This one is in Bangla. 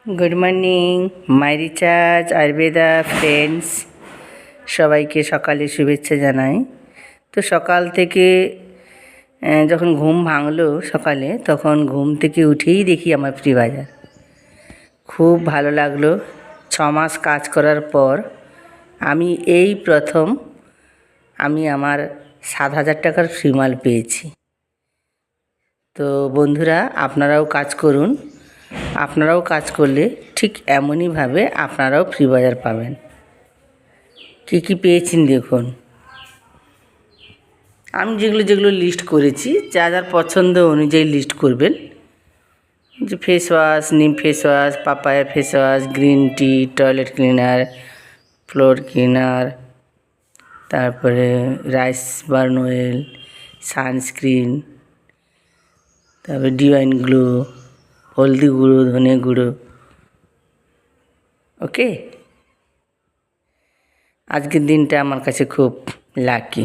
Good morning my recharge Ayurveda friends সবাইকে সকালে শুভেচ্ছা জানাই। তো সকাল থেকে যখন ঘুম ভাঙলো সকালে, তখন ঘুম থেকে উঠেই দেখি আমার ফ্রি বাজার। খুব ভালো লাগলো। 6 মাস কাজ করার পর আমি এই প্রথম আমার 7,000 টাকার ফ্রি মাল পেয়েছি। তো বন্ধুরা, আপনারাও কাজ করুন। আপনারাও কাজ করলে ঠিক এমনইভাবে আপনারাও ফ্রি বাজার পাবেন। কী কী পেয়েছেন দেখুন। আমি যেগুলো লিস্ট করেছি, যার পছন্দ অনুযায়ী লিস্ট করবেন। যে ফেস ওয়াশ, নিম face wash, papaya face wash, green tea, toilet cleaner, floor cleaner, তারপরে রাইস বার্ন অয়েল, সানস্ক্রিন, তারপরে ডিভাইন গ্লো, হলদি গুঁড়ো, ধনে গুঁড়ো। ওকে, আজকের দিনটা আমার কাছে খুব লাকি।